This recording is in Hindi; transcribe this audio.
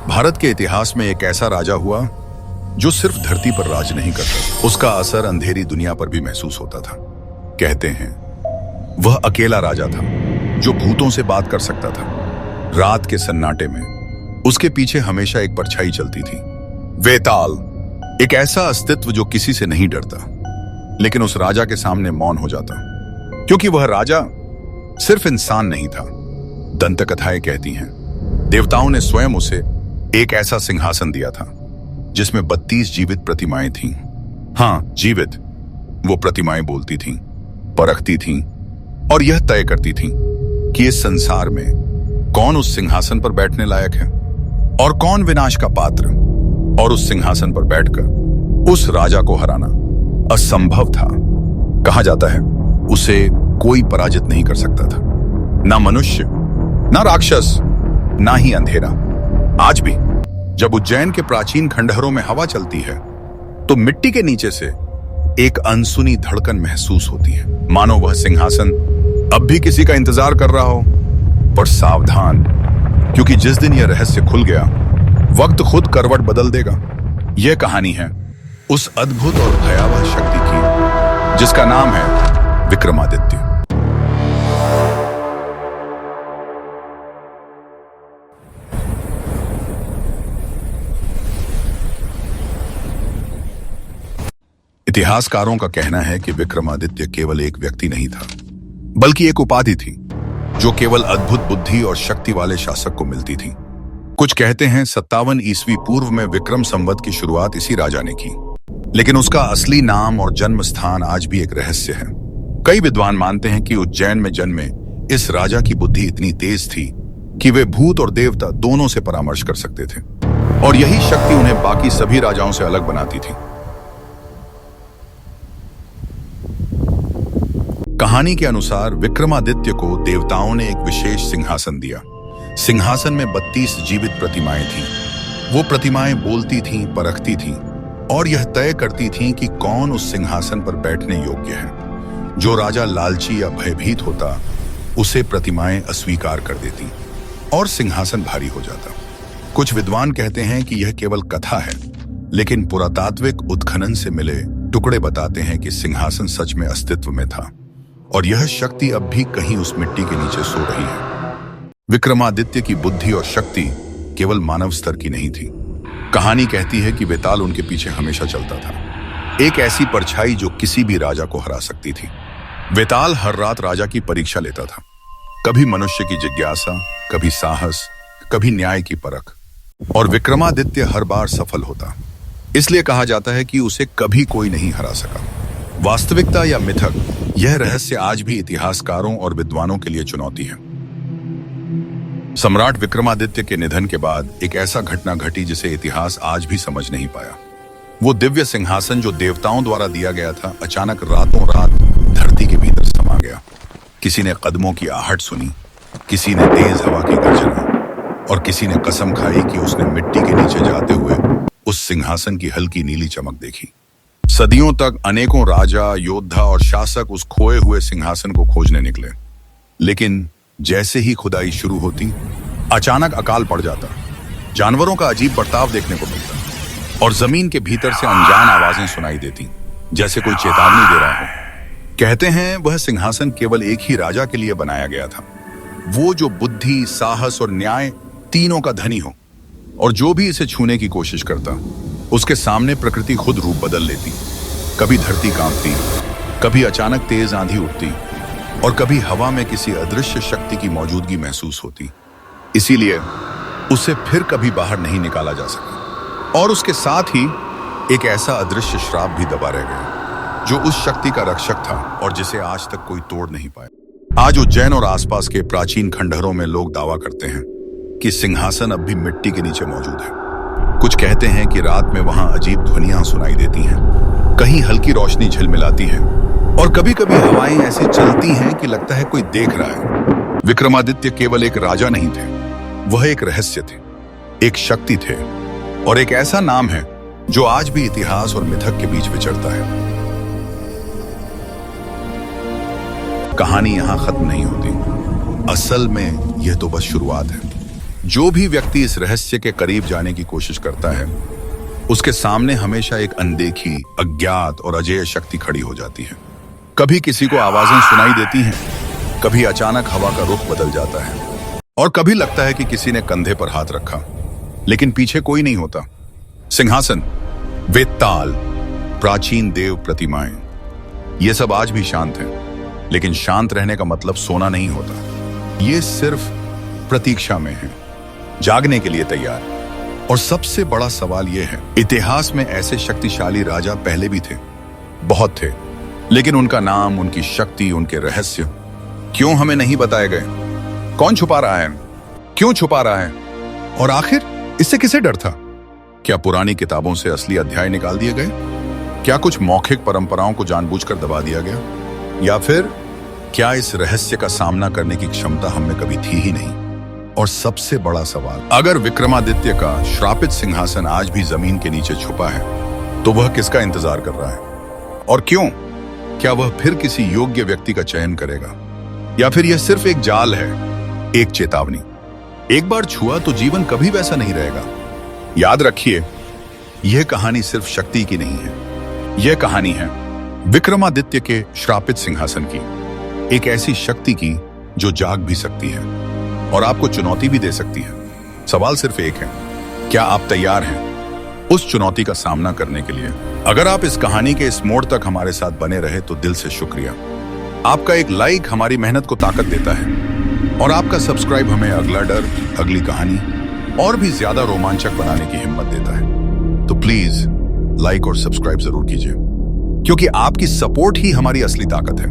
भारत के इतिहास में एक ऐसा राजा हुआ जो सिर्फ धरती पर राज नहीं करता, उसका असर अंधेरी दुनिया पर भी महसूस होता था। कहते हैं वह अकेला राजा था जो भूतों से बात कर सकता था। रात के सन्नाटे में उसके पीछे हमेशा एक परछाई चलती थी, वेताल, एक ऐसा अस्तित्व जो किसी से नहीं डरता, लेकिन उस राजा के सामने मौन हो जाता, क्योंकि वह राजा सिर्फ इंसान नहीं था। दंत कथाएं कहती हैं देवताओं ने स्वयं उसे एक ऐसा सिंहासन दिया था जिसमें 32 जीवित प्रतिमाएं थीं। हाँ, जीवित। वो प्रतिमाएं बोलती थीं, परखती थीं और यह तय करती थीं कि इस संसार में कौन उस सिंहासन पर बैठने लायक है और कौन विनाश का पात्र। और उस सिंहासन पर बैठकर उस राजा को हराना असंभव था। कहा जाता है उसे कोई पराजित नहीं कर सकता था, ना मनुष्य, ना राक्षस, ना ही अंधेरा। आज भी जब उज्जैन के प्राचीन खंडहरों में हवा चलती है तो मिट्टी के नीचे से एक अनसुनी धड़कन महसूस होती है, मानो वह सिंहासन अब भी किसी का इंतजार कर रहा हो। पर सावधान, क्योंकि जिस दिन यह रहस्य खुल गया, वक्त खुद करवट बदल देगा। यह कहानी है उस अद्भुत और भयावह शक्ति की जिसका नाम है विक्रमादित्य। इतिहासकारों का कहना है कि विक्रमादित्य केवल एक व्यक्ति नहीं था, बल्कि एक उपाधि थी जो केवल अद्भुत बुद्धि और शक्ति वाले शासक को मिलती थी। कुछ कहते हैं 57 ईस्वी पूर्व में विक्रम संवत की शुरुआत इसी राजा ने की, लेकिन उसका असली नाम और जन्म स्थान आज भी एक रहस्य है। कई विद्वान मानते हैं कि उज्जैन में जन्मे इस राजा की बुद्धि इतनी तेज थी कि वे भूत और देवता दोनों से परामर्श कर सकते थे, और यही शक्ति उन्हें बाकी सभी राजाओं से अलग बनाती थी। कहानी के अनुसार विक्रमादित्य को देवताओं ने एक विशेष सिंहासन दिया। सिंहासन में 32 जीवित प्रतिमाएं थीं। वो प्रतिमाएं बोलती थीं, परखती थीं और यह तय करती थीं कि कौन उस सिंहासन पर बैठने योग्य है। जो राजा लालची या भयभीत होता, उसे प्रतिमाएं अस्वीकार कर देती और सिंहासन भारी हो जाता। कुछ विद्वान कहते हैं कि यह केवल कथा है, लेकिन पुरातात्विक उत्खनन से मिले टुकड़े बताते हैं कि सिंहासन सच में अस्तित्व में था और यह शक्ति अब भी कहीं उस मिट्टी के नीचे सो रही है। विक्रमादित्य की बुद्धि और शक्ति केवल मानव स्तर की नहीं थी। कहानी कहती है कि वेताल उनके पीछे हमेशा चलता था, एक ऐसी परछाई जो किसी भी राजा को हरा सकती थी। वेताल हर रात राजा की परीक्षा लेता था, कभी मनुष्य की जिज्ञासा, कभी साहस, कभी न्याय की परख, और विक्रमादित्य हर बार सफल होता। इसलिए कहा जाता है कि उसे कभी कोई नहीं हरा सका। वास्तविकता या मिथक, यह रहस्य आज भी इतिहासकारों और विद्वानों के लिए चुनौती है। सम्राट विक्रमादित्य के निधन के बाद एक ऐसा घटना घटी जिसे इतिहास आज भी समझ नहीं पाया। वो दिव्य सिंहासन जो देवताओं द्वारा दिया गया था, अचानक रातों रात धरती के भीतर समा गया। किसी ने कदमों की आहट सुनी, किसी ने तेज हवा की गर्जना, और किसी ने कसम खाई कि उसने मिट्टी के नीचे जाते हुए उस सिंहासन की हल्की नीली चमक देखी। सदियों तक अनेकों राजा, योद्धा और शासक उस खोए हुए सिंहासन को खोजने निकले, लेकिन जैसे ही खुदाई शुरू होती, अचानक अकाल पड़ जाता, जानवरों का अजीब बर्ताव देखने को मिलता और जमीन के भीतर से अनजान आवाजें सुनाई देती, जैसे कोई चेतावनी दे रहा हो। कहते हैं वह सिंहासन केवल एक ही राजा के लिए बनाया गया था, वो जो बुद्धि, साहस और न्याय तीनों का धनी हो, और जो भी इसे छूने की कोशिश करता, उसके सामने प्रकृति खुद रूप बदल लेती। कभी धरती कांपती, कभी अचानक तेज आंधी उठती, और कभी हवा में किसी अदृश्य शक्ति की मौजूदगी महसूस होती। इसीलिए उसे फिर कभी बाहर नहीं निकाला जा सका, और उसके साथ ही एक ऐसा अदृश्य श्राप भी दबा रह गया जो उस शक्ति का रक्षक था और जिसे आज तक कोई तोड़ नहीं पाया। आज उज्जैन और आसपास के प्राचीन खंडहरों में लोग दावा करते हैं कि सिंहासन अब भी मिट्टी के नीचे मौजूद है। कुछ कहते हैं कि रात में वहां अजीब ध्वनियां सुनाई देती हैं, कहीं हल्की रोशनी झिलमिलाती है, और कभी कभी हवाएं ऐसी चलती हैं कि लगता है कोई देख रहा है। विक्रमादित्य केवल एक राजा नहीं थे, वह एक रहस्य थे, एक शक्ति थे, और एक ऐसा नाम है जो आज भी इतिहास और मिथक के बीच विचरता है। कहानी यहां खत्म नहीं होती, असल में यह तो बस शुरुआत है। जो भी व्यक्ति इस रहस्य के करीब जाने की कोशिश करता है, उसके सामने हमेशा एक अनदेखी, अज्ञात और अजेय शक्ति खड़ी हो जाती है। कभी किसी को आवाजें सुनाई देती हैं, कभी अचानक हवा का रुख बदल जाता है और कभी लगता है कि किसी ने कंधे पर हाथ रखा, लेकिन पीछे कोई नहीं होता। सिंहासन, वेताल, प्राचीन देव प्रतिमाएं, ये सब आज भी शांत हैं, लेकिन शांत रहने का मतलब सोना नहीं होता। ये सिर्फ प्रतीक्षा में है, जागने के लिए तैयार। और सबसे बड़ा सवाल यह है, इतिहास में ऐसे शक्तिशाली राजा पहले भी थे, बहुत थे, लेकिन उनका नाम, उनकी शक्ति, उनके रहस्य क्यों हमें नहीं बताए गए? कौन छुपा रहा है? क्यों छुपा रहा है? और आखिर इससे किसे डर था? क्या पुरानी किताबों से असली अध्याय निकाल दिए गए? क्या कुछ मौखिक परंपराओं को जानबूझकर दबा दिया गया? या फिर क्या इस रहस्य का सामना करने की क्षमता हमें कभी थी ही नहीं? और सबसे बड़ा सवाल, अगर विक्रमादित्य का श्रापित सिंहासन आज भी जमीन के नीचे छुपा है, तो वह किसका इंतजार कर रहा है? और क्यों? क्या वह फिर किसी योग्य व्यक्ति का चयन करेगा, या फिर यह सिर्फ एक जाल है, एक चेतावनी? एक बार छुआ तो जीवन कभी वैसा नहीं रहेगा। याद रखिए, यह कहानी सिर्फ शक्ति की नहीं है, यह कहानी है विक्रमादित्य के श्रापित सिंहासन की, एक ऐसी शक्ति की जो जाग भी सकती है और आपको चुनौती भी दे सकती है। सवाल सिर्फ एक है, क्या आप तैयार हैं उस चुनौती का सामना करने के लिए? अगर आप इस कहानी के इस मोड़ तक हमारे साथ बने रहे तो दिल से शुक्रिया। आपका एक लाइक हमारी मेहनत को ताकत देता है और आपका सब्सक्राइब हमें अगला डर, अगली कहानी और भी ज्यादा रोमांचक बनाने की हिम्मत देता है। तो प्लीज लाइक और सब्सक्राइब जरूर कीजिए, क्योंकि आपकी सपोर्ट ही हमारी असली ताकत है।